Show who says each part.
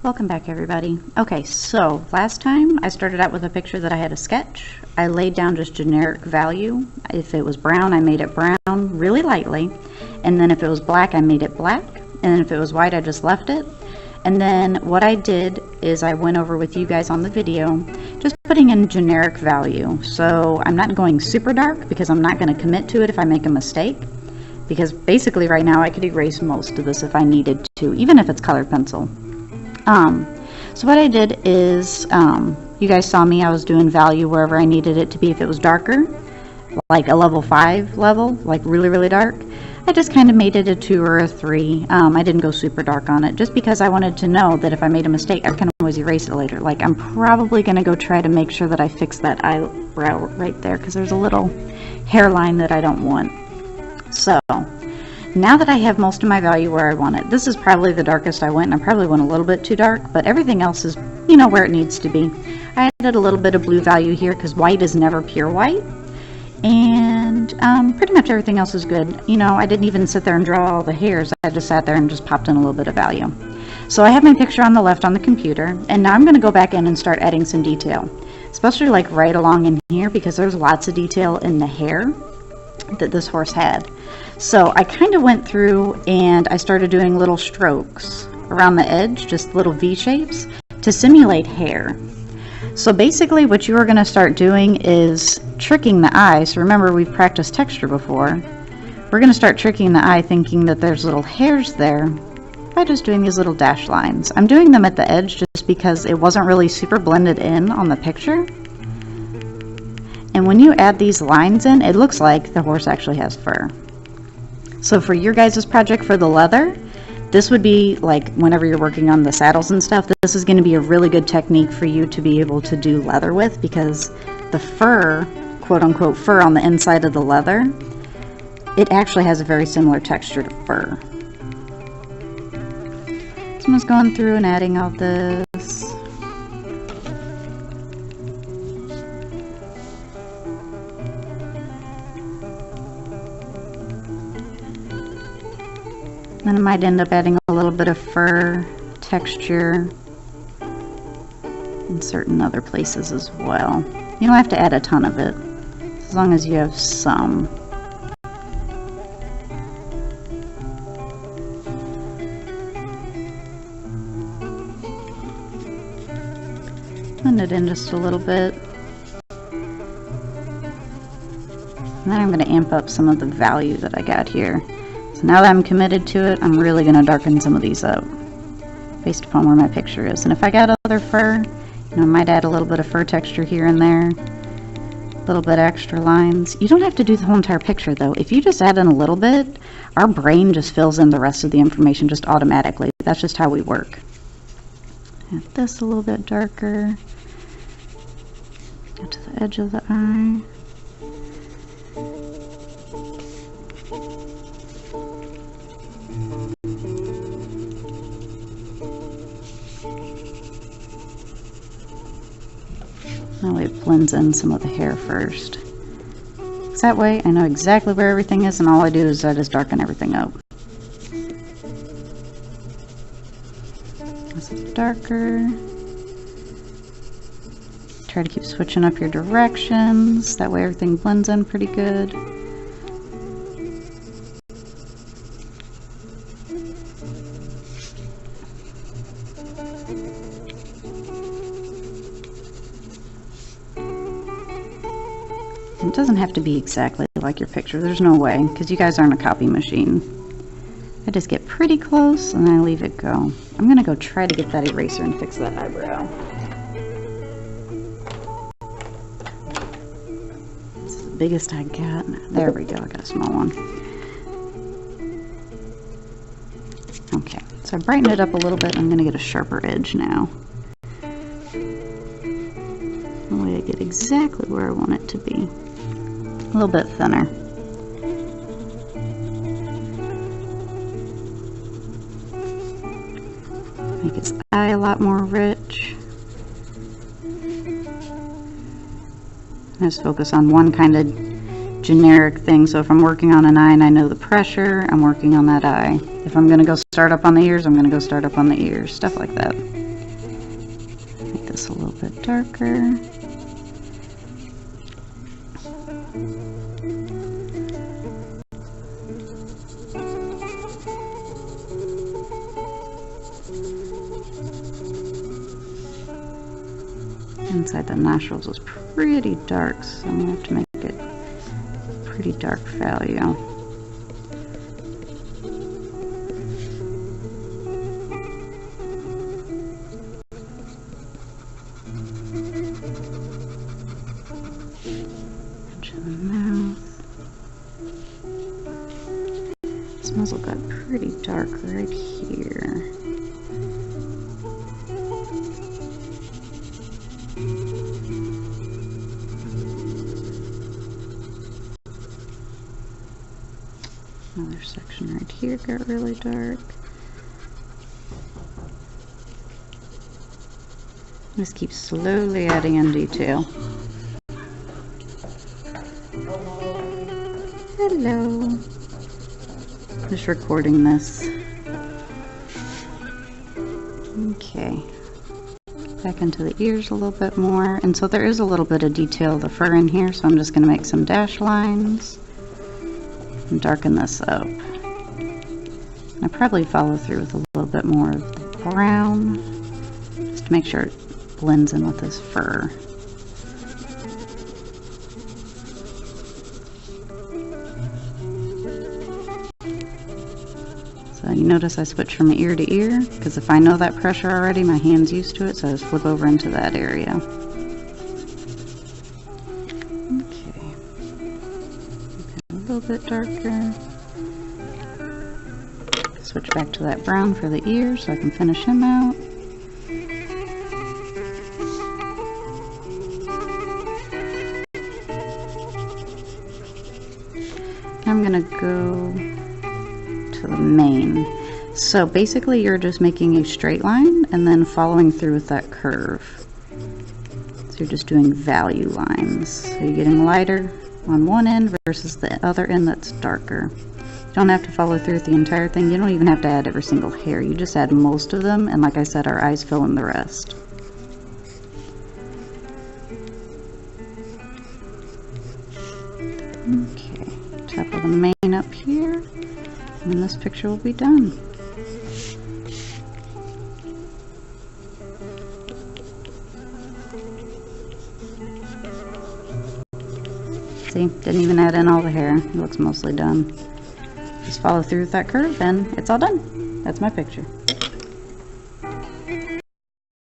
Speaker 1: Welcome back, everybody. Okay, so last time I started out with a picture that I had a sketch. I laid down just generic value. If it was brown, I made it brown really lightly, and then if it was black, I made it black, and then if it was white, I just left it. And then what I did is I went over with you guys on the video, just putting in generic value. So I'm not going super dark because I'm not going to commit to it if I make a mistake. Because basically right now I could erase most of this if I needed to, even if it's colored pencil. So what I did is, you guys saw me, I was doing value wherever I needed it to be. If it was darker, like a level 5 level, like really, really dark, I just kind of made it a 2 or a 3. I didn't go super dark on it, just because I wanted to know that if I made a mistake, I can always erase it later. Like, I'm probably going to go try to make sure that I fix that eyebrow right there, because there's a little hairline that I don't want. So now that I have most of my value where I want it, this is probably the darkest I went, and I probably went a little bit too dark, but everything else is, you know, where it needs to be. I added a little bit of blue value here because white is never pure white, and pretty much everything else is good. You know, I didn't even sit there and draw all the hairs. I just sat there and just popped in a little bit of value. So I have my picture on the left on the computer, and now I'm going to go back in and start adding some detail, especially like right along in here, because there's lots of detail in the hair that this horse had. So I kind of went through and I started doing little strokes around the edge, just little V shapes to simulate hair. So basically what you are going to start doing is tricking the eye. So remember, we've practiced texture before. We're going to start tricking the eye, thinking that there's little hairs there by just doing these little dash lines. I'm doing them at the edge just because it wasn't really super blended in on the picture. And when you add these lines in, it looks like the horse actually has fur. So for your guys' project for the leather, this would be like whenever you're working on the saddles and stuff, this is going to be a really good technique for you to be able to do leather with, because the fur, quote unquote fur on the inside of the leather, it actually has a very similar texture to fur. So I'm just going through and adding all this. Then I might end up adding a little bit of fur texture in certain other places as well. You don't have to add a ton of it, as long as you have some. Blend it in just a little bit. And then I'm going to amp up some of the value that I got here. So now that I'm committed to it, I'm really going to darken some of these up based upon where my picture is. And if I got other fur, you know, I might add a little bit of fur texture here and there, a little bit extra lines. You don't have to do the whole entire picture though. If you just add in a little bit, our brain just fills in the rest of the information just automatically. That's just how we work. Add this a little bit darker. Get to the edge of the eye. That way it blends in some of the hair first. So that way I know exactly where everything is, and all I do is I just darken everything up. That's darker. Try to keep switching up your directions. That way everything blends in pretty good. It doesn't have to be exactly like your picture. There's no way, because you guys aren't a copy machine. I just get pretty close and I leave it go. I'm going to go try to get that eraser and fix that eyebrow. This is the biggest I got. There we go. I got a small one. Okay, so I brightened it up a little bit. I'm going to get a sharper edge now. That way I get exactly where I want it to be. A little bit thinner. Make his eye a lot more rich. I just focus on one kind of generic thing. So if I'm working on an eye and I know the pressure, I'm working on that eye. If I'm going to go start up on the ears, I'm going to go start up on the ears. Stuff like that. this a little bit darker. Inside the nostrils is pretty dark, so I'm going to have to make it pretty dark value. Edge of the mouth. This muzzle got pretty dark right here. Another section right here got really dark. Just keep slowly adding in detail. Hello. Just recording this. Okay. Back into the ears a little bit more. And so there is a little bit of detail of the fur in here, so I'm just going to make some dash lines and darken this up. And I probably follow through with a little bit more of the brown, just to make sure it blends in with this fur. So you notice I switch from ear to ear, because if I know that pressure already, my hand's used to it, so I just flip over into that area. Okay. A little bit darker. Switch back to that brown for the ear so I can finish him out. I'm gonna go to the mane. So basically you're just making a straight line and then following through with that curve. So you're just doing value lines. So you're getting lighter on one end versus the other end that's darker. You don't have to follow through with the entire thing. You don't even have to add every single hair. You just add most of them, and like I said, our eyes fill in the rest. Okay, top of the mane up here, and then this picture will be done. See, didn't even add in all the hair. It looks mostly done. Just follow through with that curve and it's all done. That's my picture.